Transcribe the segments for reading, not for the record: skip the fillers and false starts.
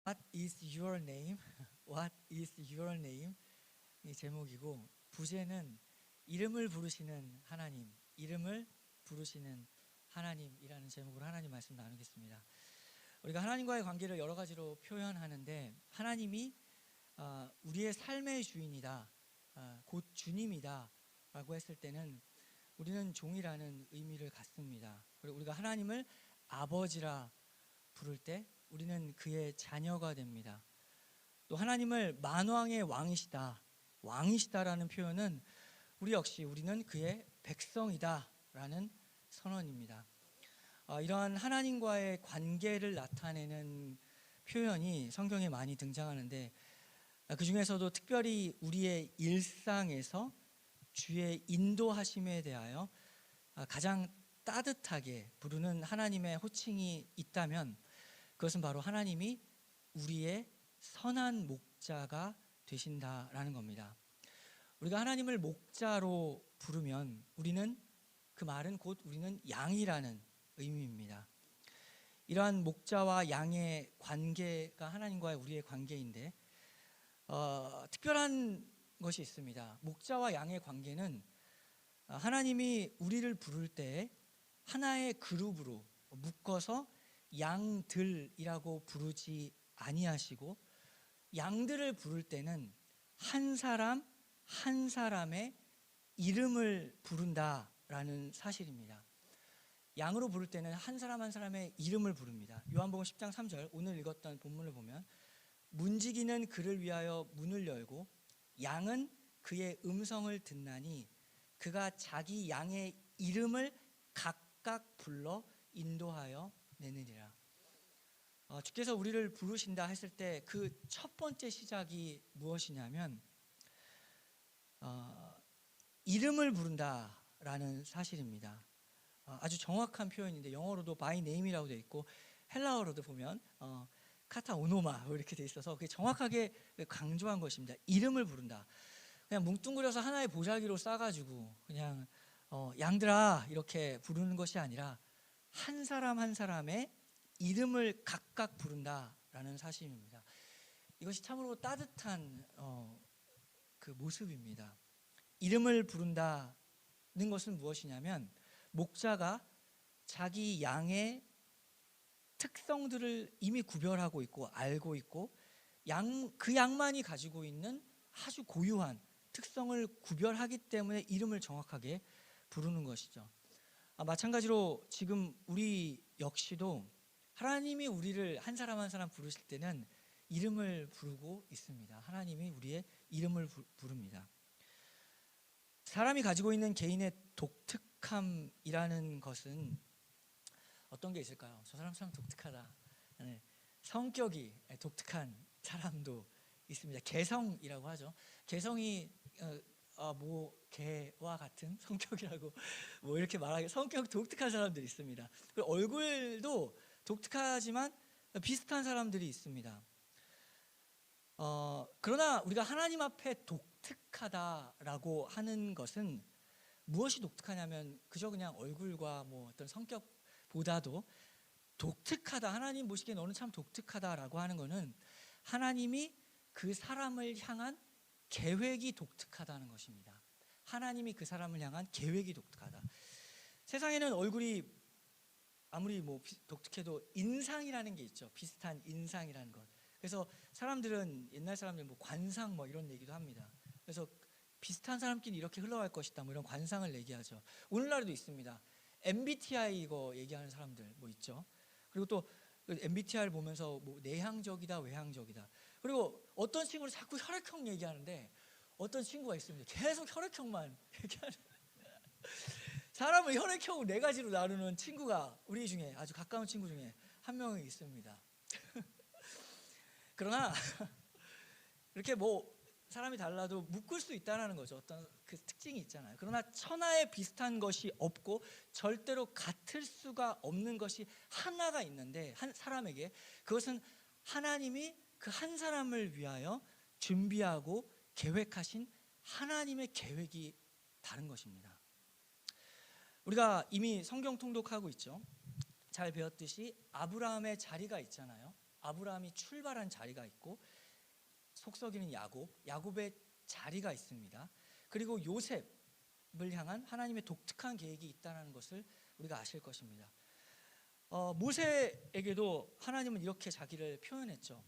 What is your name? What is your name? 이 제목이고 부제는 이름을 부르시는 하나님, 이름을 부르시는 하나님이라는 제목으로 하나님 말씀 나누겠습니다. 우리가 하나님과의 관계를 여러 가지로 표현하는데 하나님이 우리의 삶의 주인이다, 곧 주님이다 라고 했을 때는 우리는 종이라는 의미를 갖습니다. 그리고 우리가 하나님을 아버지라 부를 때 우리는 그의 자녀가 됩니다. 또 하나님을 만왕의 왕이시다라는 표현은 우리 역시 우리는 그의 백성이다라는 선언입니다. 이러한 하나님과의 관계를 나타내는 표현이 성경에 많이 등장하는데 그 중에서도 특별히 우리의 일상에서 주의 인도하심에 대하여 가장 따뜻하게 부르는 하나님의 호칭이 있다면 그것은 바로 하나님이 우리의 선한 목자가 되신다라는 겁니다. 우리가 하나님을 목자로 부르면 그 말은 곧 우리는 양이라는 의미입니다. 이러한 목자와 양의 관계가 하나님과의 우리의 관계인데 특별한 것이 있습니다. 목자와 양의 관계는 하나님이 우리를 부를 때 하나의 그룹으로 묶어서 양들이라고 부르지 아니하시고 양들을 부를 때는 한 사람 한 사람의 이름을 부른다라는 사실입니다. 양으로 부를 때는 한 사람 한 사람의 이름을 부릅니다. 요한복음 10장 3절 오늘 읽었던 본문을 보면 문지기는 그를 위하여 문을 열고 양은 그의 음성을 듣나니 그가 자기 양의 이름을 각각 불러 인도하여 내느니라. 주께서 우리를 부르신다 했을 때 그 첫 번째 시작이 무엇이냐면 이름을 부른다라는 사실입니다. 아주 정확한 표현인데 영어로도 by name이라고 되어 있고 헬라어로도 보면 카타 오노마 이렇게 되어 있어서 그게 정확하게 강조한 것입니다. 이름을 부른다. 그냥 뭉뚱그려서 하나의 보자기로 싸가지고 그냥 양들아 이렇게 부르는 것이 아니라 한 사람 한 사람의 이름을 각각 부른다라는 사실입니다. 이것이 참으로 따뜻한 그 모습입니다. 이름을 부른다는 것은 무엇이냐면 목자가 자기 양의 특성들을 이미 구별하고 있고 알고 있고 그 양만이 가지고 있는 아주 고유한 특성을 구별하기 때문에 이름을 정확하게 부르는 것이죠. 마찬가지로 지금 우리 역시도 하나님이 우리를 한 사람 한 사람 부르실 때는 이름을 부르고 있습니다. 하나님이 우리의 이름을 부릅니다. 사람이 가지고 있는 개인의 독특함이라는 것은 어떤 게 있을까요? 저 사람 참 독특하다. 네. 성격이 독특한 사람도 있습니다. 개성이라고 하죠. 개성이 개와 같은 성격이라고 이렇게 말하기 성격 독특한 사람들이 있습니다. 그리고 얼굴도 독특하지만 비슷한 사람들이 있습니다. 그러나 우리가 하나님 앞에 독특하다라고 하는 것은 무엇이 독특하냐면 그저 그냥 얼굴과 어떤 성격보다도 독특하다, 하나님 보시기에 너는 참 독특하다라고 하는 것은 하나님이 그 사람을 향한 계획이 독특하다는 것입니다. 하나님이 그 사람을 향한 계획이 독특하다. 세상에는 얼굴이 아무리 독특해도 인상이라는 게 있죠. 비슷한 인상이라는 것. 그래서 사람들은 옛날 사람들 관상 이런 얘기도 합니다. 그래서 비슷한 사람끼리 이렇게 흘러갈 것이다 이런 관상을 얘기하죠. 오늘날에도 있습니다. MBTI 이거 얘기하는 사람들 있죠. 그리고 또 MBTI를 보면서 내향적이다 외향적이다. 그리고 어떤 친구는 자꾸 혈액형 얘기하는데 어떤 친구가 있습니다. 계속 혈액형만 얘기하는 사람을 혈액형을 4가지로 나누는 친구가 우리 중에 아주 가까운 친구 중에 한 명이 있습니다. 그러나 이렇게 사람이 달라도 묶을 수 있다는 거죠. 어떤 그 특징이 있잖아요. 그러나 천하에 비슷한 것이 없고 절대로 같을 수가 없는 것이 하나가 있는데 한 사람에게 그것은 하나님이 그 한 사람을 위하여 준비하고 계획하신 하나님의 계획이 다른 것입니다. 우리가 이미 성경 통독하고 있죠. 잘 배웠듯이 아브라함의 자리가 있잖아요. 아브라함이 출발한 자리가 있고 속썩이는 야곱의 자리가 있습니다. 그리고 요셉을 향한 하나님의 독특한 계획이 있다는 것을 우리가 아실 것입니다. 모세에게도 하나님은 이렇게 자기를 표현했죠.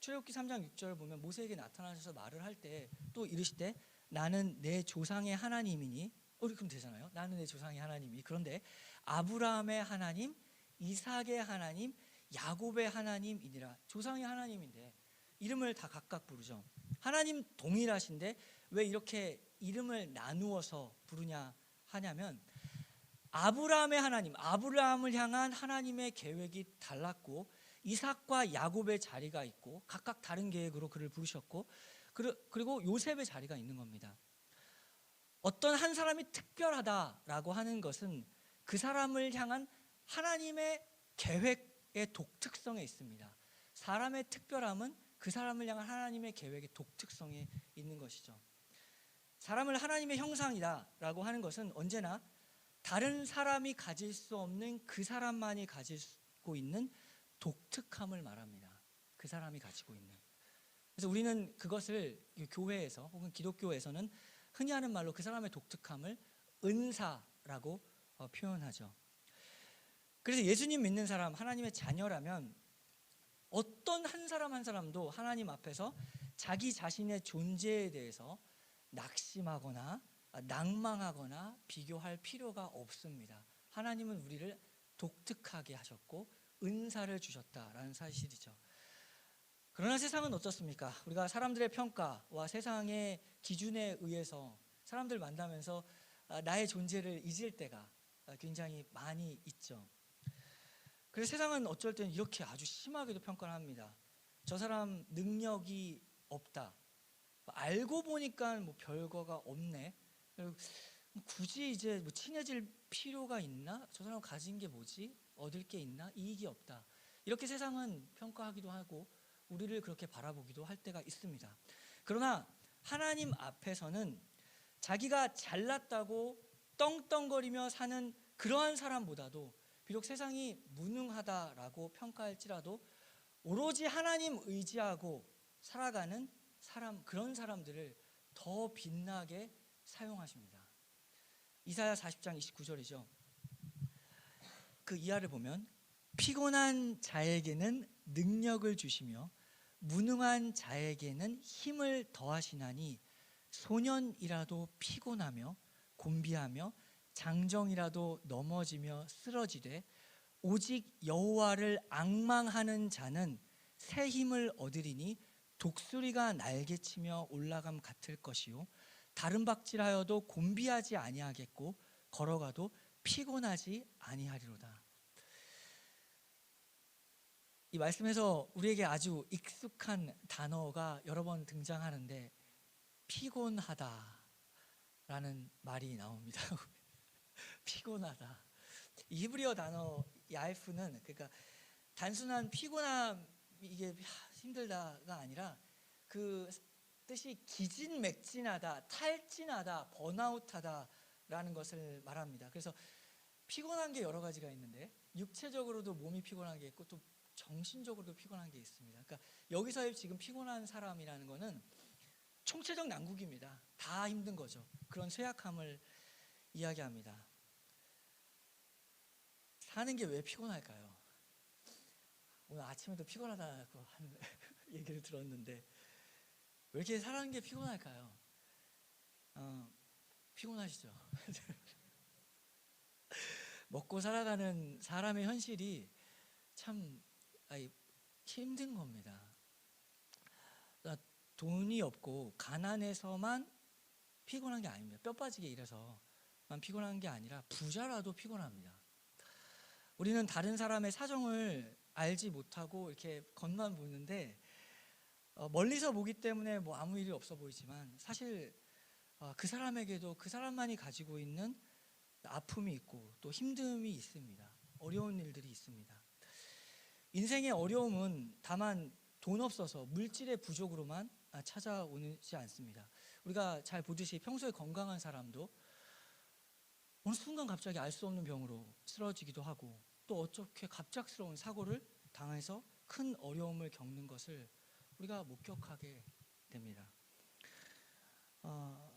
출애굽기 3장 6절 보면 모세에게 나타나셔서 말을 할 때 또 이르시되 나는 내 조상의 하나님이니, 그럼 되잖아요. 나는 내 조상의 하나님이. 그런데 아브라함의 하나님, 이삭의 하나님, 야곱의 하나님이니라. 조상의 하나님인데 이름을 다 각각 부르죠. 하나님 동일하신데 왜 이렇게 이름을 나누어서 부르냐 하냐면, 아브라함의 하나님, 아브라함을 향한 하나님의 계획이 달랐고 이삭과 야곱의 자리가 있고 각각 다른 계획으로 그를 부르셨고, 그리고 요셉의 자리가 있는 겁니다. 어떤 한 사람이 특별하다라고 하는 것은 그 사람을 향한 하나님의 계획의 독특성에 있습니다. 사람의 특별함은 그 사람을 향한 하나님의 계획의 독특성에 있는 것이죠. 사람을 하나님의 형상이다라고 하는 것은 언제나 다른 사람이 가질 수 없는 그 사람만이 가지고 있는 독특함을 말합니다. 그 사람이 가지고 있는. 그래서 우리는 그것을 교회에서 혹은 기독교에서는 흔히 하는 말로 그 사람의 독특함을 은사라고 표현하죠. 그래서 예수님 믿는 사람, 하나님의 자녀라면 어떤 한 사람 한 사람도 하나님 앞에서 자기 자신의 존재에 대해서 낙심하거나 낭망하거나 비교할 필요가 없습니다. 하나님은 우리를 독특하게 하셨고 은사를 주셨다라는 사실이죠. 그러나 세상은 어떻습니까? 우리가 사람들의 평가와 세상의 기준에 의해서 사람들 만나면서 나의 존재를 잊을 때가 굉장히 많이 있죠. 그래서 세상은 어쩔 때는 이렇게 아주 심하게도 평가를 합니다. 저 사람 능력이 없다. 알고 보니까 뭐 별거가 없네. 굳이 이제 뭐 친해질 필요가 있나? 저 사람 가진 게 뭐지? 얻을 게 있나? 이익이 없다. 이렇게 세상은 평가하기도 하고 우리를 그렇게 바라보기도 할 때가 있습니다. 그러나 하나님 앞에서는 자기가 잘났다고 떵떵거리며 사는 그러한 사람보다도 비록 세상이 무능하다라고 평가할지라도 오로지 하나님 의지하고 살아가는 사람, 그런 사람들을 더 빛나게 사용하십니다. 이사야 40장 29절이죠. 그 이하를 보면 피곤한 자에게는 능력을 주시며 무능한 자에게는 힘을 더하시나니 소년이라도 피곤하며 곤비하며 장정이라도 넘어지며 쓰러지되 오직 여호와를 앙망하는 자는 새 힘을 얻으리니 독수리가 날개치며 올라감 같을 것이요 다른 박질하여도 곤비하지 아니하겠고 걸어가도 피곤하지 아니하리로다. 이 말씀에서 우리에게 아주 익숙한 단어가 여러 번 등장하는데 피곤하다라는 말이 나옵니다. 피곤하다. 이 히브리어 단어 야에프는 그러니까 단순한 피곤함, 이게 힘들다가 아니라 그 뜻이 기진맥진하다, 탈진하다, 번아웃하다라는 것을 말합니다. 그래서 피곤한 게 여러 가지가 있는데 육체적으로도 몸이 피곤한 게 있고 또 정신적으로도 피곤한 게 있습니다. 그러니까 여기서의 지금 피곤한 사람이라는 거는 총체적 난국입니다. 다 힘든 거죠. 그런 쇠약함을 이야기합니다. 사는 게 왜 피곤할까요? 오늘 아침에도 피곤하다고 하는 얘기를 들었는데 왜 이렇게 사는 게 피곤할까요? 피곤하시죠? 먹고 살아가는 사람의 현실이 참 힘든 겁니다. 돈이 없고 가난해서만 피곤한 게 아닙니다. 뼈 빠지게 일해서만 피곤한 게 아니라 부자라도 피곤합니다. 우리는 다른 사람의 사정을 알지 못하고 이렇게 겉만 보는데 멀리서 보기 때문에 뭐 아무 일이 없어 보이지만 사실 그 사람에게도 그 사람만이 가지고 있는 아픔이 있고 또 힘듦이 있습니다. 어려운 일들이 있습니다. 인생의 어려움은 다만 돈 없어서 물질의 부족으로만 찾아오지 않습니다. 우리가 잘 보듯이 평소에 건강한 사람도 어느 순간 갑자기 알 수 없는 병으로 쓰러지기도 하고 또 어떻게 갑작스러운 사고를 당해서 큰 어려움을 겪는 것을 우리가 목격하게 됩니다.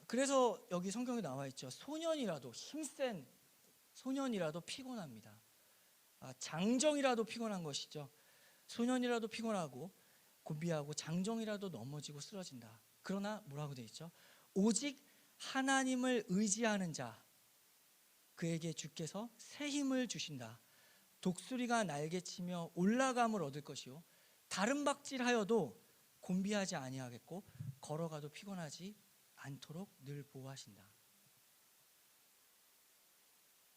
그래서 여기 성경에 나와 있죠. 소년이라도, 힘센 소년이라도 피곤합니다. 장정이라도 피곤한 것이죠. 소년이라도 피곤하고 고비하고 장정이라도 넘어지고 쓰러진다. 그러나 뭐라고 되어 있죠? 오직 하나님을 의지하는 자, 그에게 주께서 새 힘을 주신다. 독수리가 날개치며 올라감을 얻을 것이요, 다른 박질하여도 곤비하지 아니하겠고 걸어가도 피곤하지 않도록 늘 보호하신다.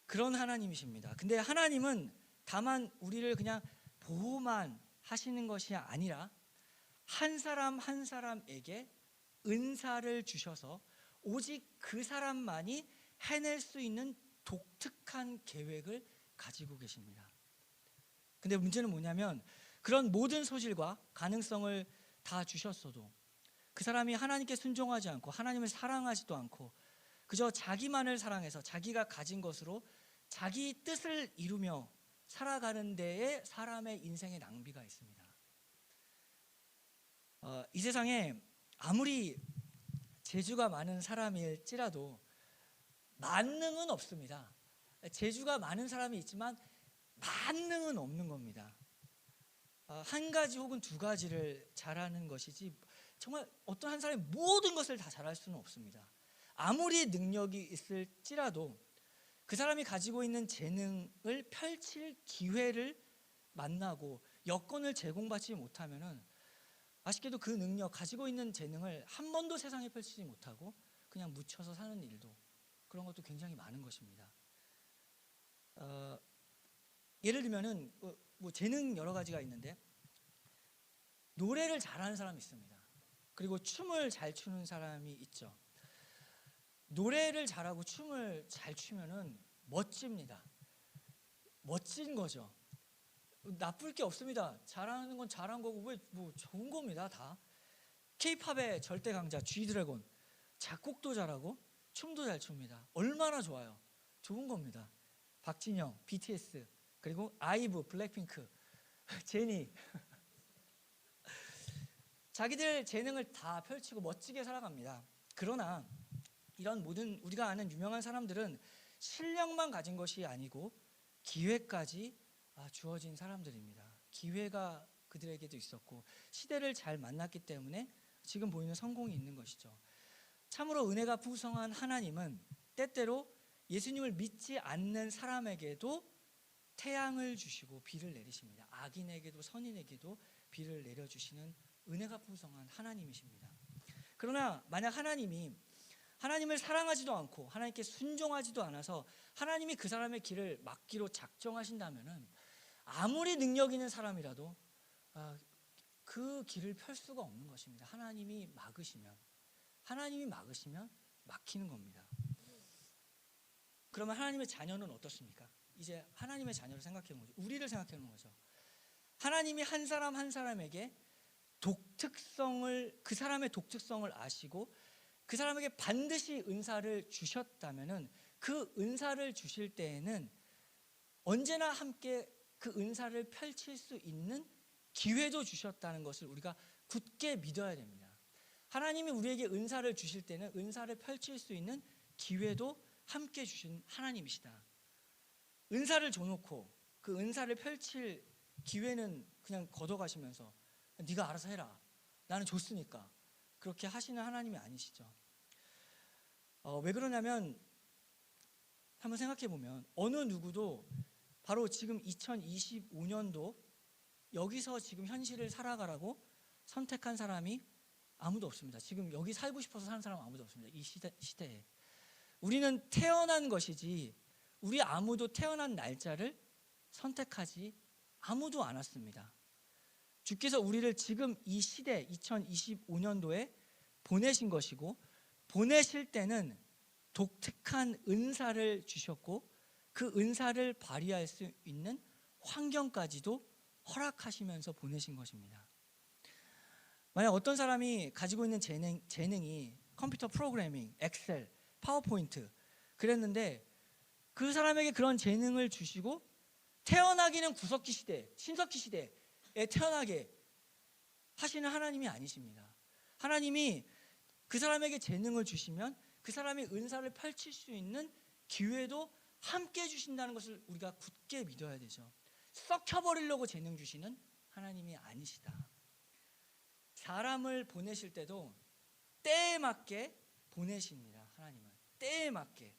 그런 하나님이십니다. 근데 하나님은 다만 우리를 그냥 보호만 하시는 것이 아니라 한 사람 한 사람에게 은사를 주셔서 오직 그 사람만이 해낼 수 있는 독특한 계획을 가지고 계십니다. 근데 문제는 뭐냐면, 그런 모든 소질과 가능성을 다 주셨어도 그 사람이 하나님께 순종하지 않고 하나님을 사랑하지도 않고 그저 자기만을 사랑해서 자기가 가진 것으로 자기 뜻을 이루며 살아가는 데에 사람의 인생의 낭비가 있습니다. 이 세상에 아무리 재주가 많은 사람일지라도 만능은 없습니다. 재주가 많은 사람이 있지만 만능은 없는 겁니다. 한 가지 혹은 두 가지를 잘하는 것이지 정말 어떤 한 사람이 모든 것을 다 잘할 수는 없습니다. 아무리 능력이 있을지라도 그 사람이 가지고 있는 재능을 펼칠 기회를 만나고 여건을 제공받지 못하면은 아쉽게도 그 능력, 가지고 있는 재능을 한 번도 세상에 펼치지 못하고 그냥 묻혀서 사는 일도, 그런 것도 굉장히 많은 것입니다. 예를 들면은 뭐 재능 여러 가지가 있는데, 노래를 잘하는 사람이 있습니다. 그리고 춤을 잘 추는 사람이 있죠. 노래를 잘하고 춤을 잘 추면은 멋집니다. 멋진 거죠. 나쁠 게 없습니다. 잘하는 건 잘한 거고 뭐 좋은 겁니다. 다. K-팝의 절대 강자 G-드래곤, 작곡도 잘하고 춤도 잘 춥니다. 얼마나 좋아요. 좋은 겁니다. 박진영, BTS, 그리고 아이브, 블랙핑크, 제니 자기들 재능을 다 펼치고 멋지게 살아갑니다. 그러나 이런 모든 우리가 아는 유명한 사람들은 실력만 가진 것이 아니고 기회까지 주어진 사람들입니다. 기회가 그들에게도 있었고 시대를 잘 만났기 때문에 지금 보이는 성공이 있는 것이죠. 참으로 은혜가 풍성한 하나님은 때때로 예수님을 믿지 않는 사람에게도 태양을 주시고 비를 내리십니다. 악인에게도 선인에게도 비를 내려주시는 은혜가 풍성한 하나님이십니다. 그러나 만약 하나님이 하나님을 사랑하지도 않고 하나님께 순종하지도 않아서 하나님이 그 사람의 길을 막기로 작정하신다면은 아무리 능력 있는 사람이라도 그 길을 펼 수가 없는 것입니다. 하나님이 막으시면 막히는 겁니다. 그러면 하나님의 자녀는 어떻습니까? 이제 하나님의 자녀를 생각해 보는 거죠. 우리를 생각해 보는 거죠. 하나님이 한 사람 한 사람에게 그 사람의 독특성을 아시고 그 사람에게 반드시 은사를 주셨다면은 그 은사를 주실 때에는 언제나 함께 그 은사를 펼칠 수 있는 기회도 주셨다는 것을 우리가 굳게 믿어야 됩니다. 하나님이 우리에게 은사를 주실 때는 은사를 펼칠 수 있는 기회도 함께 주신 하나님이시다. 은사를 줘놓고 그 은사를 펼칠 기회는 그냥 걷어가시면서 네가 알아서 해라, 나는 줬으니까, 그렇게 하시는 하나님이 아니시죠. 왜 그러냐면 한번 생각해 보면 어느 누구도 바로 지금 2025년도 여기서 지금 현실을 살아가라고 선택한 사람이 아무도 없습니다. 지금 여기 살고 싶어서 사는 사람 아무도 없습니다. 이 시대에 우리는 태어난 것이지 우리 아무도 태어난 날짜를 선택하지 아무도 않았습니다. 주께서 우리를 지금 이 시대 2025년도에 보내신 것이고, 보내실 때는 독특한 은사를 주셨고 그 은사를 발휘할 수 있는 환경까지도 허락하시면서 보내신 것입니다. 만약 어떤 사람이 가지고 있는 재능이 컴퓨터 프로그래밍, 엑셀, 파워포인트 그랬는데 그 사람에게 그런 재능을 주시고 태어나기는 구석기 시대, 신석기 시대에 태어나게 하시는 하나님이 아니십니다. 하나님이 그 사람에게 재능을 주시면 그 사람이 은사를 펼칠 수 있는 기회도 함께 주신다는 것을 우리가 굳게 믿어야 되죠. 썩혀버리려고 재능 주시는 하나님이 아니시다. 사람을 보내실 때도 때에 맞게 보내십니다. 하나님은 때에 맞게.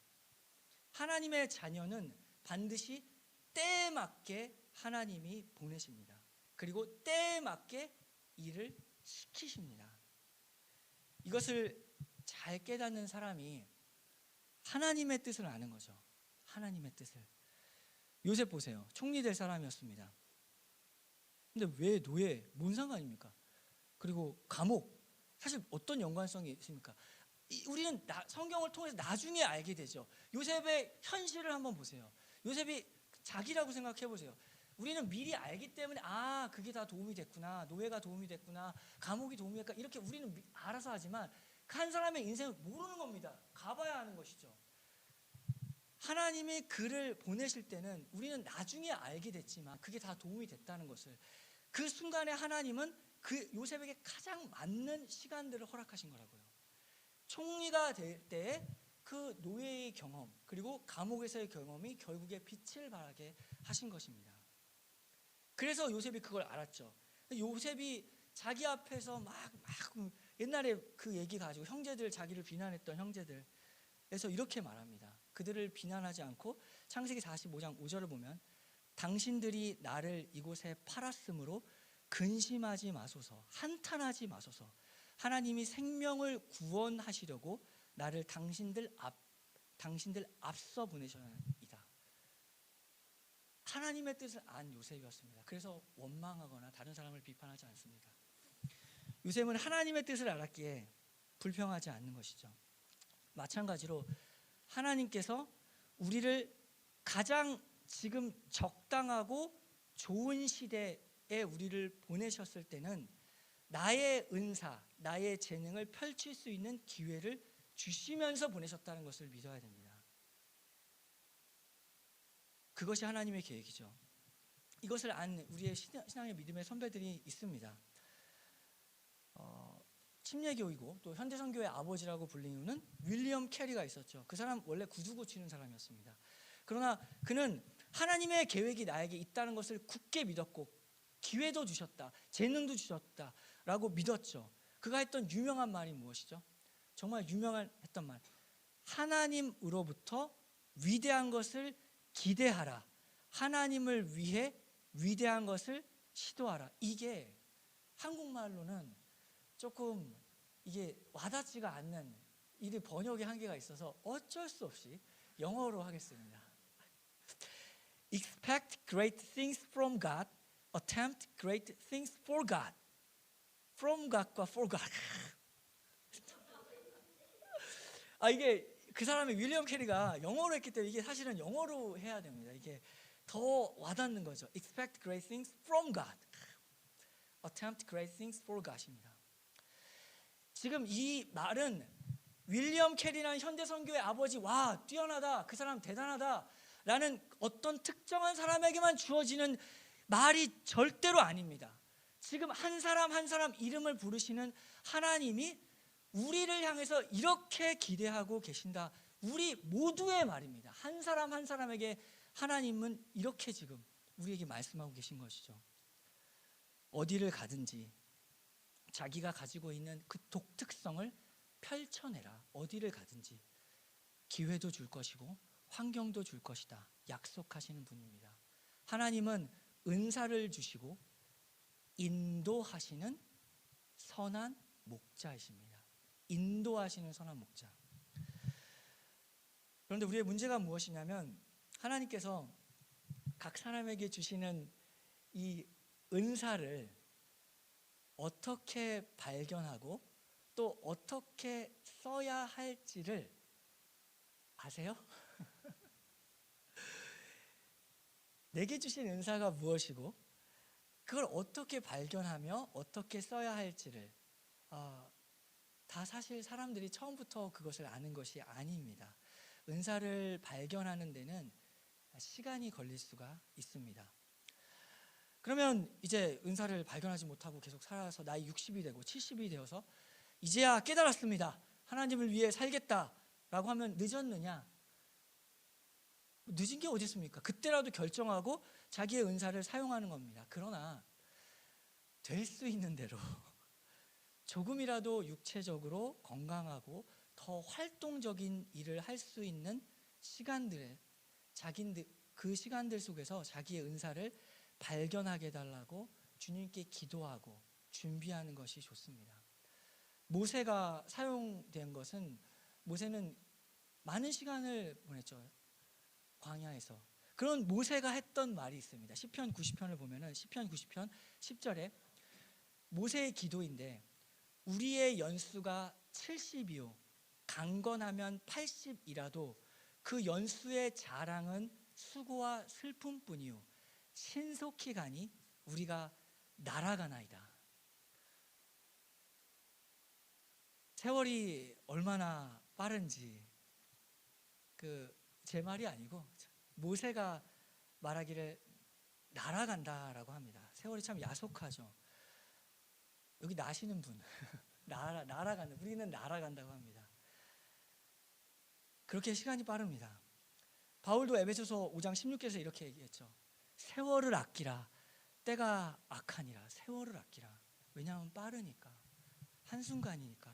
하나님의 자녀는 반드시 때에 맞게 하나님이 보내십니다. 그리고 때에 맞게 일을 시키십니다. 이것을 잘 깨닫는 사람이 하나님의 뜻을 아는 거죠. 하나님의 뜻을. 요셉 보세요. 총리 될 사람이었습니다. 근데 왜 노예? 뭔 상관입니까? 그리고 감옥. 사실 어떤 연관성이 있습니까? 우리는 성경을 통해서 나중에 알게 되죠. 요셉의 현실을 한번 보세요. 요셉이 자기라고 생각해 보세요. 우리는 미리 알기 때문에 그게 다 도움이 됐구나, 노예가 도움이 됐구나, 감옥이 도움이 됐구나, 이렇게 우리는 알아서 하지만 한 사람의 인생을 모르는 겁니다. 가봐야 하는 것이죠. 하나님이 그를 보내실 때는 우리는 나중에 알게 됐지만 그게 다 도움이 됐다는 것을, 그 순간에 하나님은 그 요셉에게 가장 맞는 시간들을 허락하신 거라고요. 총리가 될 때에 그 노예의 경험, 그리고 감옥에서의 경험이 결국에 빛을 발하게 하신 것입니다. 그래서 요셉이 그걸 알았죠. 요셉이 자기 앞에서 막 옛날에 그 얘기 가지고 형제들, 자기를 비난했던 형제들에서 이렇게 말합니다. 그들을 비난하지 않고 창세기 45장 5절을 보면, 당신들이 나를 이곳에 팔았으므로 근심하지 마소서, 한탄하지 마소서. 하나님이 생명을 구원하시려고 나를 당신들 앞서 보내셨나이다. 하나님의 뜻을 안 요셉이었습니다. 그래서 원망하거나 다른 사람을 비판하지 않습니다. 요셉은 하나님의 뜻을 알았기에 불평하지 않는 것이죠. 마찬가지로 하나님께서 우리를 가장 지금 적당하고 좋은 시대에 우리를 보내셨을 때는 나의 은사, 나의 재능을 펼칠 수 있는 기회를 주시면서 보내셨다는 것을 믿어야 됩니다. 그것이 하나님의 계획이죠. 이것을 안 우리의 신앙의 믿음의 선배들이 있습니다. 침례교이고 또 현대선교의 아버지라고 불리는 윌리엄 캐리가 있었죠. 그 사람 원래 구두 고치는 사람이었습니다. 그러나 그는 하나님의 계획이 나에게 있다는 것을 굳게 믿었고 기회도 주셨다, 재능도 주셨다 라고 믿었죠. 그가 했던 유명한 말이 무엇이죠? 정말 했던 말, 하나님으로부터 위대한 것을 기대하라, 하나님을 위해 위대한 것을 시도하라. 이게 한국말로는 조금 이게 와닿지가 않는, 이 번역의 한계가 있어서 어쩔 수 없이 영어로 하겠습니다. Expect great things from God, attempt great things for God. From God과 for God. 이게 그 사람이 윌리엄 캐리가 영어로 했기 때문에 이게 사실은 영어로 해야 됩니다. 이게 더 와닿는 거죠. Expect great things from God. Attempt great things for God입니다. 지금 이 말은 윌리엄 캐리라는 현대선교의 아버지, 와 뛰어나다, 그 사람 대단하다 라는 어떤 특정한 사람에게만 주어지는 말이 절대로 아닙니다. 지금 한 사람 한 사람 이름을 부르시는 하나님이 우리를 향해서 이렇게 기대하고 계신다. 우리 모두의 말입니다. 한 사람 한 사람에게 하나님은 이렇게 지금 우리에게 말씀하고 계신 것이죠. 어디를 가든지 자기가 가지고 있는 그 독특성을 펼쳐내라. 어디를 가든지 기회도 줄 것이고 환경도 줄 것이다 약속하시는 분입니다. 하나님은 은사를 주시고 인도하시는 선한 목자이십니다. 인도하시는 선한 목자. 그런데 우리의 문제가 무엇이냐면, 하나님께서 각 사람에게 주시는 이 은사를 어떻게 발견하고 또 어떻게 써야 할지를 아세요? 내게 주신 은사가 무엇이고 그걸 어떻게 발견하며 어떻게 써야 할지를 다 사실 사람들이 처음부터 그것을 아는 것이 아닙니다. 은사를 발견하는 데는 시간이 걸릴 수가 있습니다. 그러면 이제 은사를 발견하지 못하고 계속 살아서 나이 60이 되고 70이 되어서 이제야 깨달았습니다, 하나님을 위해 살겠다라고 하면 늦었느냐? 늦은 게 어디 있습니까? 그때라도 결정하고 자기의 은사를 사용하는 겁니다. 그러나 될 수 있는 대로 조금이라도 육체적으로 건강하고 더 활동적인 일을 할 수 있는 시간들에 그 시간들 속에서 자기의 은사를 발견하게 해달라고 주님께 기도하고 준비하는 것이 좋습니다. 모세가 사용된 것은, 모세는 많은 시간을 보냈죠, 광야에서. 그런 모세가 했던 말이 있습니다. 시편 90편을 보면은 시편 90편 10절에 모세의 기도인데, 우리의 연수가 70이요 강건하면 80이라도 그 연수의 자랑은 수고와 슬픔뿐이요 신속히 가니 우리가 날아가나이다. 세월이 얼마나 빠른지, 제 말이 아니고 모세가 말하기를 날아간다라고 합니다. 세월이 참 야속하죠. 여기 나시는 분 날아간다, 우리는 날아간다고 합니다. 그렇게 시간이 빠릅니다. 바울도 에베소서 5장 16절에서 이렇게 얘기했죠. 세월을 아끼라, 때가 악하니라. 세월을 아끼라. 왜냐하면 빠르니까, 한순간이니까.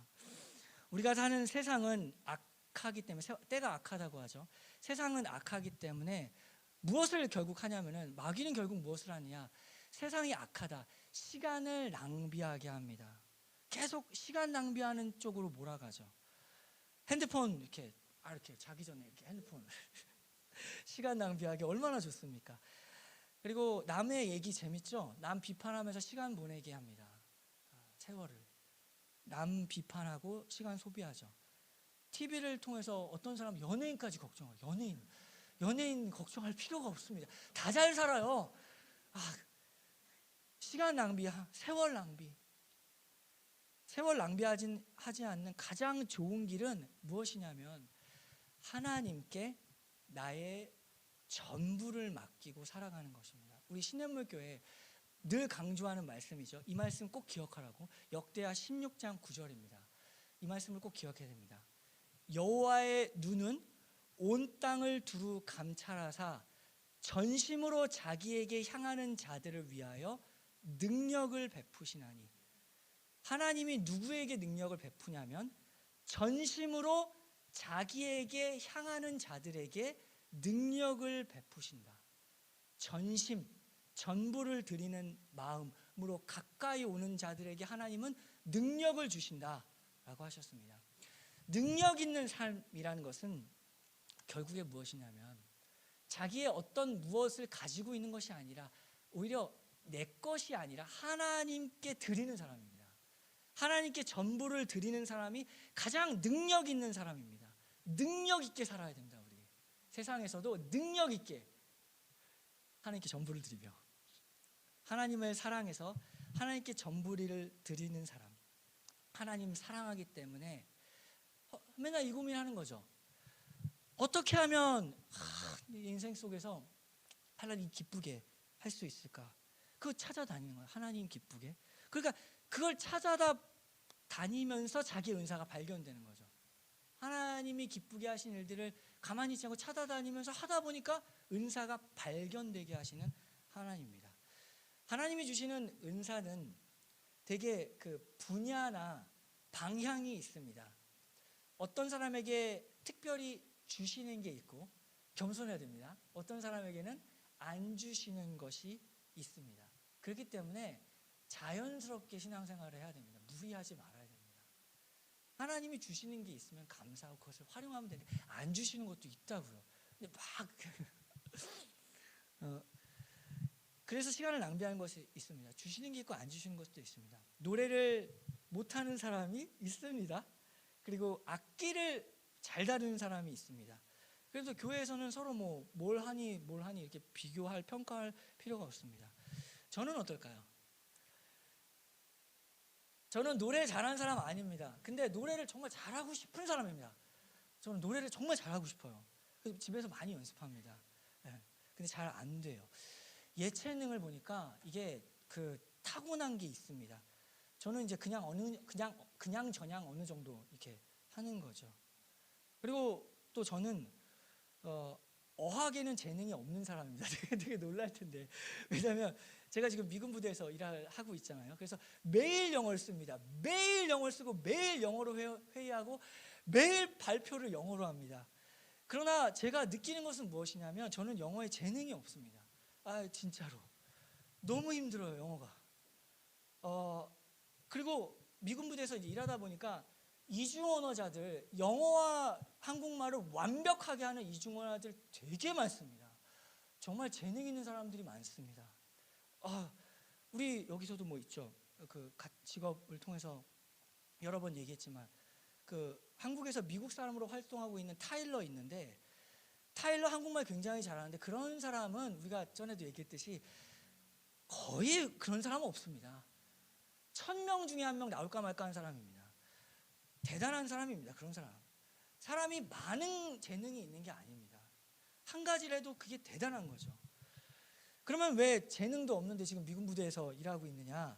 우리가 사는 세상은 악하기 때문에, 때가 악하다고 하죠. 세상은 악하기 때문에 무엇을 결국 하냐면은, 마귀는 결국 무엇을 하느냐, 세상이 악하다, 시간을 낭비하게 합니다. 계속 시간 낭비하는 쪽으로 몰아가죠. 핸드폰 이렇게 자기 전에 이렇게 핸드폰 시간 낭비하기 얼마나 좋습니까? 그리고 남의 얘기 재밌죠? 남 비판하면서 시간 보내게 합니다. 세월을 남 비판하고 시간 소비하죠. TV를 통해서 어떤 사람 연예인까지 걱정을, 연예인 걱정할 필요가 없습니다. 다 잘 살아요. 시간 낭비, 세월 낭비하지 않는 가장 좋은 길은 무엇이냐면, 하나님께 나의 전부를 맡기고 살아가는 것입니다. 우리 신현물교회 늘 강조하는 말씀이죠. 이 말씀 꼭 기억하라고. 역대하 16장 9절입니다. 이 말씀을 꼭 기억해야 됩니다. 여호와의 눈은 온 땅을 두루 감찰하사 전심으로 자기에게 향하는 자들을 위하여 능력을 베푸시나니. 하나님이 누구에게 능력을 베푸냐면, 전심으로 자기에게 향하는 자들에게 능력을 베푸신다. 전부를 드리는 마음으로 가까이 오는 자들에게 하나님은 능력을 주신다라고 하셨습니다. 능력 있는 삶이라는 것은 결국에 무엇이냐면, 자기의 어떤 무엇을 가지고 있는 것이 아니라, 오히려 내 것이 아니라 하나님께 드리는 사람입니다. 하나님께 전부를 드리는 사람이 가장 능력 있는 사람입니다. 능력 있게 살아야 됩니다. 우리 세상에서도 능력 있게 하나님께 전부를 드리며, 하나님을 사랑해서 하나님께 전부를 드리는 사람, 하나님 사랑하기 때문에 맨날 이 고민하는 거죠. 어떻게 하면 내 인생 속에서 하나님 기쁘게 할 수 있을까? 그거 찾아다니는 거예요. 하나님 기쁘게. 그러니까 그걸 찾아다니면서 자기의 은사가 발견되는 거죠. 하나님이 기쁘게 하신 일들을 가만히 있지 않고 찾아다니면서 하다 보니까 은사가 발견되게 하시는 하나님입니다. 하나님이 주시는 은사는 되게 분야나 방향이 있습니다. 어떤 사람에게 특별히 주시는 게 있고, 겸손해야 됩니다. 어떤 사람에게는 안 주시는 것이 있습니다. 그렇기 때문에 자연스럽게 신앙생활을 해야 됩니다. 무리하지 말아야 됩니다. 하나님이 주시는 게 있으면 감사하고 그것을 활용하면 되는데, 안 주시는 것도 있다고요. 근데 그래서 시간을 낭비하는 것이 있습니다. 주시는 게 있고 안 주시는 것도 있습니다. 노래를 못하는 사람이 있습니다. 그리고 악기를 잘 다루는 사람이 있습니다. 그래서 교회에서는 서로 뭘 하니 이렇게 비교할, 평가할 필요가 없습니다. 저는 어떨까요? 저는 노래 잘하는 사람 아닙니다. 근데 노래를 정말 잘하고 싶은 사람입니다. 저는 노래를 정말 잘하고 싶어요. 그래서 집에서 많이 연습합니다. 근데 잘 안 돼요. 예체능을 보니까 이게 그 타고난 게 있습니다. 저는 이제 그냥 저냥 어느 정도 이렇게 하는 거죠. 그리고 또 저는 어학에는 재능이 없는 사람입니다. 되게 놀랄 텐데, 왜냐하면 제가 지금 미군 부대에서 일을 하고 있잖아요. 그래서 매일 영어를 씁니다. 매일 영어를 쓰고 매일 영어로 회의하고 매일 발표를 영어로 합니다. 그러나 제가 느끼는 것은 무엇이냐면 저는 영어에 재능이 없습니다. 진짜로 너무 힘들어요, 영어가. 그리고 미군 부대에서 일하다 보니까 이중언어자들, 영어와 한국말을 완벽하게 하는 이중언어자들 되게 많습니다. 정말 재능 있는 사람들이 많습니다. 우리 여기서도 뭐 있죠. 그 직업을 통해서 여러 번 얘기했지만 그 한국에서 미국 사람으로 활동하고 있는 타일러 있는데, 타일러 한국말 굉장히 잘하는데 그런 사람은 우리가 전에도 얘기했듯이 거의 그런 사람은 없습니다. 1000명 중에 1명 나올까 말까 하는 사람입니다. 대단한 사람입니다. 그런 사람이 많은 재능이 있는 게 아닙니다. 한 가지를 해도 그게 대단한 거죠. 그러면 왜 재능도 없는데 지금 미군 부대에서 일하고 있느냐?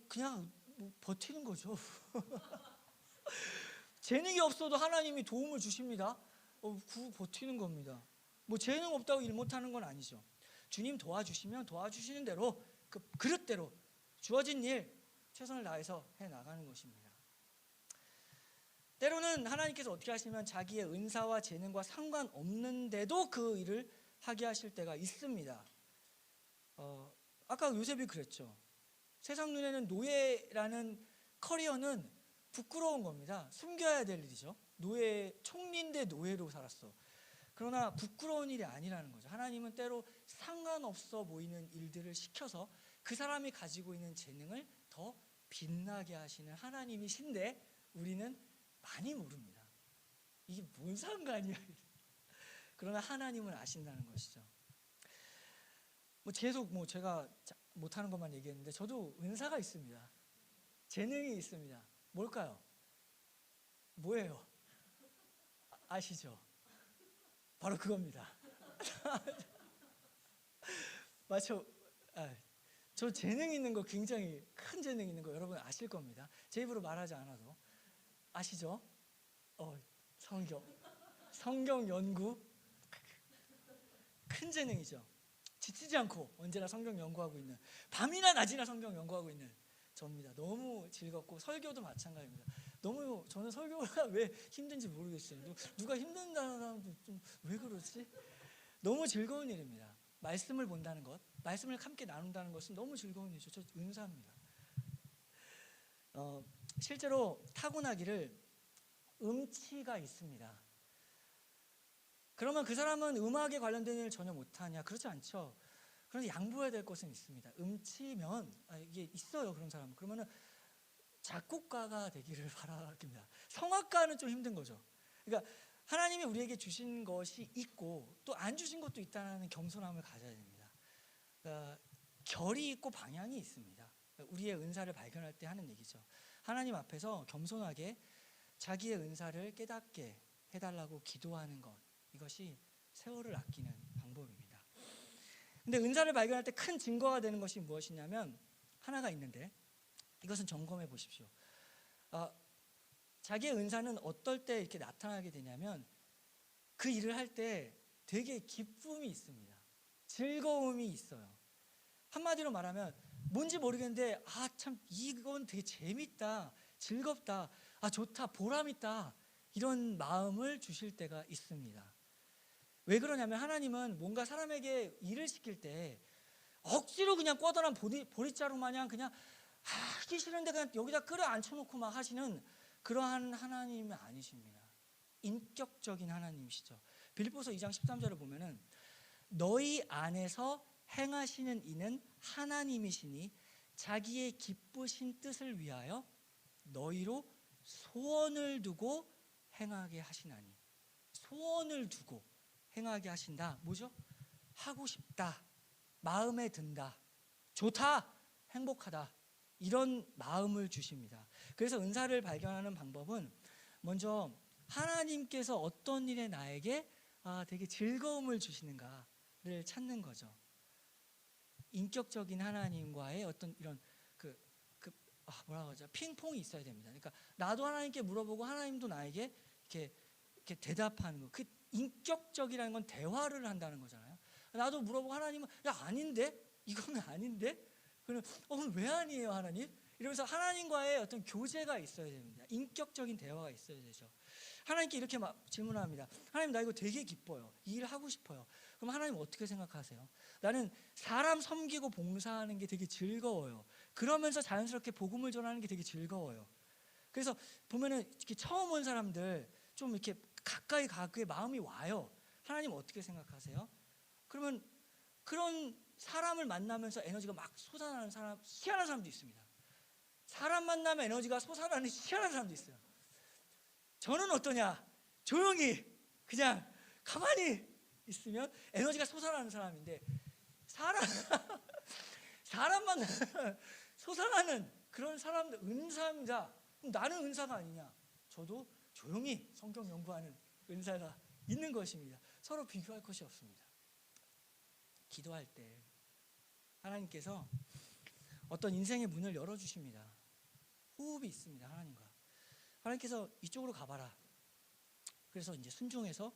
그냥 버티는 거죠. 재능이 없어도 하나님이 도움을 주십니다. 버티는 겁니다. 재능 없다고 일 못하는 건 아니죠. 주님 도와주시면 도와주시는 대로 그 그릇대로 주어진 일 최선을 다해서 해나가는 것입니다. 때로는 하나님께서 어떻게 하시면 자기의 은사와 재능과 상관없는데도 그 일을 하게 하실 때가 있습니다. 아까 요셉이 그랬죠. 세상 눈에는 노예라는 커리어는 부끄러운 겁니다. 숨겨야 될 일이죠. 총리인데 노예로 살았어. 그러나 부끄러운 일이 아니라는 거죠. 하나님은 때로 상관없어 보이는 일들을 시켜서 그 사람이 가지고 있는 재능을 더 빛나게 하시는 하나님이신데 우리는 많이 모릅니다. 이게 뭔 상관이야. 그러나 하나님은 아신다는 것이죠. 계속 제가 못하는 것만 얘기했는데 저도 은사가 있습니다. 재능이 있습니다. 뭘까요? 뭐예요? 아시죠? 바로 그겁니다. 맞죠? 저 재능 있는 거, 굉장히 큰 재능 있는 거 여러분 아실 겁니다. 제 입으로 말하지 않아도 아시죠? 성경 연구 큰 재능이죠. 지치지 않고 언제나 성경 연구하고 있는, 밤이나 낮이나 성경 연구하고 있는 저입니다. 너무 즐겁고 설교도 마찬가지입니다. 저는 설교가 왜 힘든지 모르겠어요. 누가 힘든다는 사람도 좀 왜 그러지? 너무 즐거운 일입니다. 말씀을 본다는 것, 말씀을 함께 나눈다는 것은 너무 즐거운 일이죠. 저 은사입니다. 실제로 타고나기를 음치가 있습니다. 그러면 그 사람은 음악에 관련된 일을 전혀 못하냐? 그렇지 않죠. 그런데 양보해야 될 것은 있습니다. 음치면 이게 있어요. 그런 사람은. 그러면은 작곡가가 되기를 바랍니다. 성악가는 좀 힘든 거죠. 그러니까 하나님이 우리에게 주신 것이 있고 또 안 주신 것도 있다는 겸손함을 가져야 됩니다. 그러니까 결이 있고 방향이 있습니다. 우리의 은사를 발견할 때 하는 얘기죠. 하나님 앞에서 겸손하게 자기의 은사를 깨닫게 해달라고 기도하는 것, 이것이 세월을 아끼는 방법입니다. 근데 은사를 발견할 때 큰 증거가 되는 것이 무엇이냐면 하나가 있는데, 이것은 점검해 보십시오. 자기의 은사는 어떨 때 이렇게 나타나게 되냐면 그 일을 할 때 되게 기쁨이 있습니다. 즐거움이 있어요. 한마디로 말하면 뭔지 모르겠는데 참 이건 되게 재밌다, 즐겁다, 좋다, 보람있다, 이런 마음을 주실 때가 있습니다. 왜 그러냐면 하나님은 뭔가 사람에게 일을 시킬 때 억지로 그냥 꿔다란 보릿자루 마냥 그냥 하기 싫은데 그냥 여기다 끌어 앉혀놓고 막 하시는 그러한 하나님이 아니십니다. 인격적인 하나님이시죠. 빌립보서 2장 13절을 보면은 너희 안에서 행하시는 이는 하나님이시니 자기의 기쁘신 뜻을 위하여 너희로 소원을 두고 행하게 하시나니. 소원을 두고 행하게 하신다. 뭐죠? 하고 싶다, 마음에 든다, 좋다, 행복하다, 이런 마음을 주십니다. 그래서 은사를 발견하는 방법은 먼저 하나님께서 어떤 일에 나에게 되게 즐거움을 주시는가를 찾는 거죠. 인격적인 하나님과의 어떤 이런 뭐라고 하죠? 핑퐁이 있어야 됩니다. 그러니까 나도 하나님께 물어보고 하나님도 나에게 이렇게 대답하는 거. 그 인격적이라는 건 대화를 한다는 거잖아요. 나도 물어보고 하나님은 야 아닌데? 이거는 아닌데? 그럼 왜 아니에요 하나님? 이러면서 하나님과의 어떤 교제가 있어야 됩니다. 인격적인 대화가 있어야 되죠. 하나님께 이렇게 막 질문합니다. 하나님 나 이거 되게 기뻐요. 이 일 하고 싶어요. 그럼 하나님 어떻게 생각하세요? 나는 사람 섬기고 봉사하는 게 되게 즐거워요. 그러면서 자연스럽게 복음을 전하는 게 되게 즐거워요. 그래서 보면은 이렇게 처음 온 사람들 좀 이렇게 가까이 가게 마음이 와요. 하나님 어떻게 생각하세요? 그러면 그런 사람을 만나면서 에너지가 막 솟아나는 사람, 희한한 사람도 있습니다. 사람 만나면 에너지가 솟아나는 희한한 사람도 있어요. 저는 어떠냐? 조용히 그냥 가만히 있으면 에너지가 솟아나는 사람인데 사람 만나면 솟아나는 그런 사람들 은사입니다. 그럼 나는 은사가 아니냐? 저도 조용히 성경 연구하는 은사가 있는 것입니다. 서로 비교할 것이 없습니다. 기도할 때 하나님께서 어떤 인생의 문을 열어주십니다. 호흡이 있습니다. 하나님께서 이쪽으로 가봐라. 그래서 이제 순종해서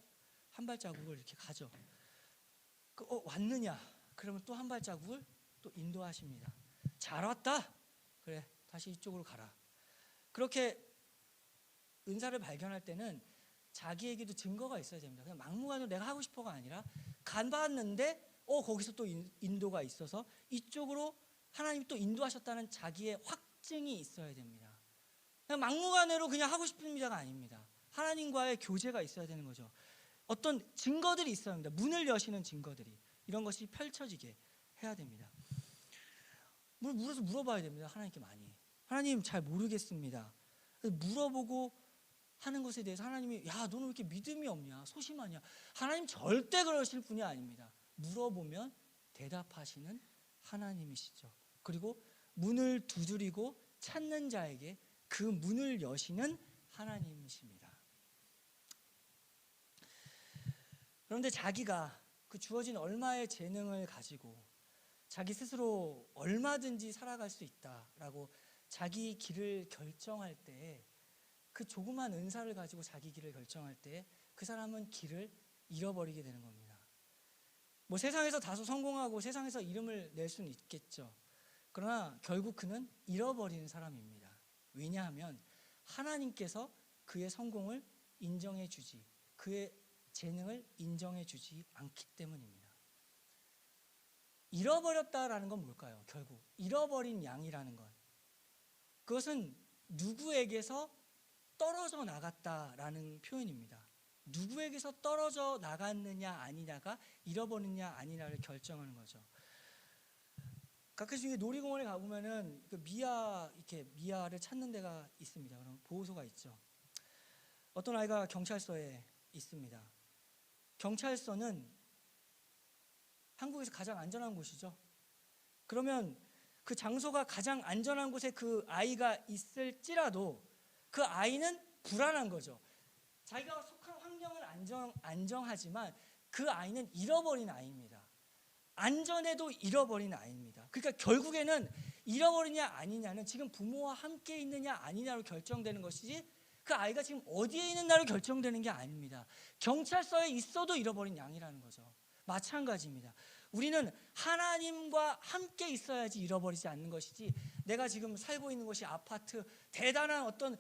한 발자국을 이렇게 가죠. 왔느냐? 그러면 또 한 발자국을 또 인도하십니다. 잘 왔다. 그래, 다시 이쪽으로 가라. 그렇게 은사를 발견할 때는 자기에게도 증거가 있어야 됩니다. 그냥 막무가내로 내가 하고 싶어가 아니라 가봤는데 거기서 또 인도가 있어서 이쪽으로 하나님이 또 인도하셨다는 자기의 확증이 있어야 됩니다. 그냥 막무가내로 그냥 하고 싶습니다가 아닙니다. 하나님과의 교제가 있어야 되는 거죠. 어떤 증거들이 있어야 합니다. 문을 여시는 증거들이 이런 것이 펼쳐지게 해야 됩니다. 물어서 물어봐야 됩니다. 하나님께 많이. 하나님 잘 모르겠습니다. 물어보고 하는 것에 대해서 하나님이 야 너는 왜 이렇게 믿음이 없냐 소심하냐. 하나님 절대 그러실 분이 아닙니다. 물어보면 대답하시는 하나님이시죠. 그리고 문을 두드리고 찾는 자에게 그 문을 여시는 하나님이십니다. 그런데 자기가 그 주어진 얼마의 재능을 가지고 자기 스스로 얼마든지 살아갈 수 있다라고 자기 길을 결정할 때, 그 조그만 은사를 가지고 자기 길을 결정할 때 그 사람은 길을 잃어버리게 되는 겁니다. 세상에서 다소 성공하고 세상에서 이름을 낼 수는 있겠죠. 그러나 결국 그는 잃어버리는 사람입니다. 왜냐하면 하나님께서 그의 성공을 인정해 주지, 그의 재능을 인정해 주지 않기 때문입니다. 잃어버렸다라는 건 뭘까요? 결국 잃어버린 양이라는 건, 그것은 누구에게서 떨어져 나갔다라는 표현입니다. 누구에게서 떨어져 나갔느냐 아니냐가 잃어버리느냐 아니냐를 결정하는 거죠. 가끔씩 놀이공원에 가보면은 미아를 찾는 데가 있습니다. 그럼 보호소가 있죠. 어떤 아이가 경찰서에 있습니다. 경찰서는 한국에서 가장 안전한 곳이죠. 그러면 그 장소가 가장 안전한 곳에 그 아이가 있을지라도 그 아이는 불안한 거죠. 자기가 속한 환경은 안정하지만 그 아이는 잃어버린 아이입니다. 안전에도 잃어버린 아이입니다. 그러니까 결국에는 잃어버리냐 아니냐는 지금 부모와 함께 있느냐 아니냐로 결정되는 것이지 그 아이가 지금 어디에 있느냐로 결정되는 게 아닙니다. 경찰서에 있어도 잃어버린 양이라는 거죠. 마찬가지입니다. 우리는 하나님과 함께 있어야지 잃어버리지 않는 것이지, 내가 지금 살고 있는 곳이 아파트 대단한 어떤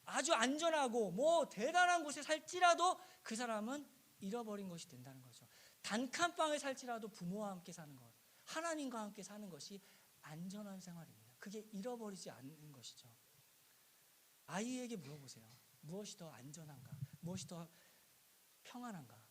아주 안전하고 대단한 곳에 살지라도 그 사람은 잃어버린 것이 된다는 거죠. 단칸방에 살지라도 부모와 함께 사는 것, 하나님과 함께 사는 것이 안전한 생활입니다. 그게 잃어버리지 않는 것이죠. 아이에게 물어보세요. 무엇이 더 안전한가? 무엇이 더 평안한가?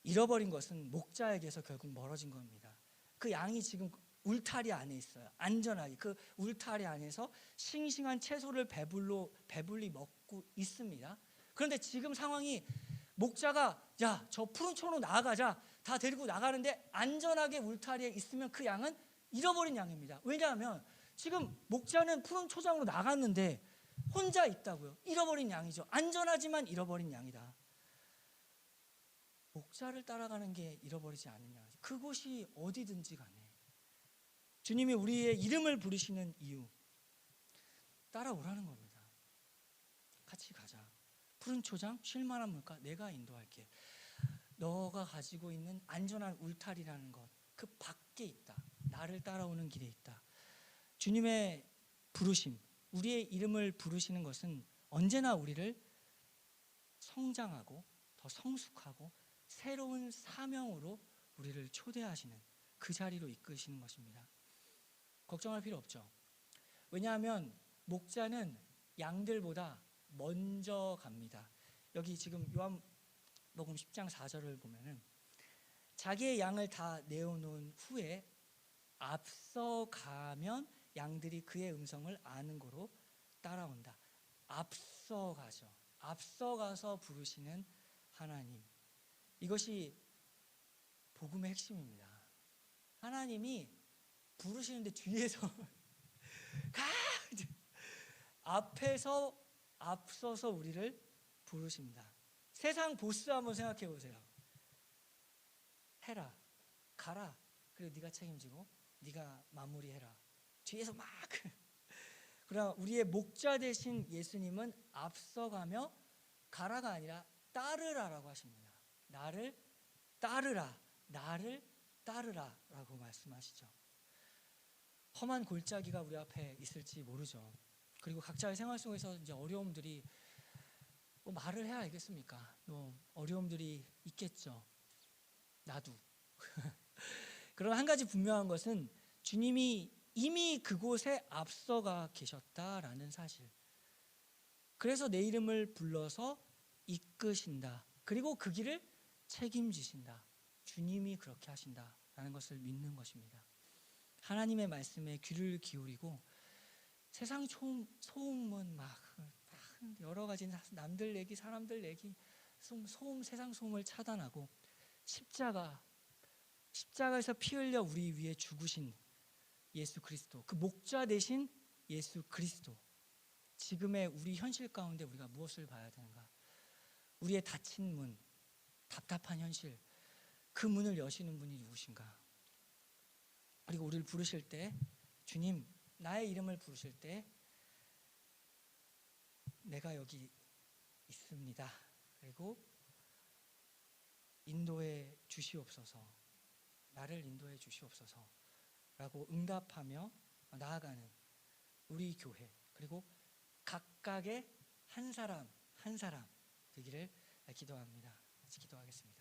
잃어버린 것은 목자에게서 결국 멀어진 겁니다. 그 양이 지금 울타리 안에 있어요. 안전하게 그 울타리 안에서 싱싱한 채소를 배불리 먹고 있습니다. 그런데 지금 상황이 목자가 야, 저 푸른 초로 나아가자, 다 데리고 나가는데 안전하게 울타리에 있으면 그 양은 잃어버린 양입니다. 왜냐하면 지금 목자는 푸른 초장으로 나갔는데 혼자 있다고요. 잃어버린 양이죠. 안전하지만 잃어버린 양이다. 목자를 따라가는 게 잃어버리지 않느냐, 그곳이 어디든지 간에 주님이 우리의 이름을 부르시는 이유, 따라오라는 겁니다. 같이 가자. 푸른 초장, 쉴만한 물가, 내가 인도할게. 너가 가지고 있는 안전한 울타리라는 것, 그 밖에 있다. 나를 따라오는 길에 있다. 주님의 부르심, 우리의 이름을 부르시는 것은 언제나 우리를 성장하고 더 성숙하고 새로운 사명으로 우리를 초대하시는, 그 자리로 이끄시는 것입니다. 걱정할 필요 없죠. 왜냐하면 목자는 양들보다 먼저 갑니다. 여기 지금 요한복음 10장 4절을 보면은 자기의 양을 다 내어놓은 후에 앞서가면 양들이 그의 음성을 아는 고로 따라온다. 앞서가죠. 앞서가서 부르시는 하나님. 이것이 복음의 핵심입니다. 하나님이 부르시는데 뒤에서 가! 앞에서 앞서서 우리를 부르십니다. 세상 보스 한번 생각해 보세요. 해라, 가라, 그리고 네가 책임지고 네가 마무리해라. 뒤에서 막 그러나 우리의 목자 되신 예수님은 앞서가며 가라가 아니라 따르라라고 하십니다. 나를 따르라, 나를 따르라 라고 말씀하시죠. 험한 골짜기가 우리 앞에 있을지 모르죠. 그리고 각자의 생활 속에서 이제 어려움들이 뭐 말을 해야 알겠습니까? 어려움들이 있겠죠. 나도. 그러나 한 가지 분명한 것은 주님이 이미 그곳에 앞서가 계셨다라는 사실. 그래서 내 이름을 불러서 이끄신다. 그리고 그 길을 책임지신다. 주님이 그렇게 하신다라는 것을 믿는 것입니다. 하나님의 말씀에 귀를 기울이고 세상 소음은 막 여러 가지 남들 얘기, 사람들 얘기, 세상 소음을 차단하고 십자가에서 피 흘려 우리 위해 죽으신 예수 그리스도, 그 목자 되신 예수 그리스도, 지금의 우리 현실 가운데 우리가 무엇을 봐야 되는가? 우리의 닫힌 문, 답답한 현실, 그 문을 여시는 분이 누구신가? 그리고 우리를 부르실 때, 주님, 나의 이름을 부르실 때 내가 여기 있습니다. 그리고 인도해 주시옵소서, 나를 인도해 주시옵소서 라고 응답하며 나아가는 우리 교회, 그리고 각각의 한 사람 한 사람 되기를 기도합니다. 같이 기도하겠습니다.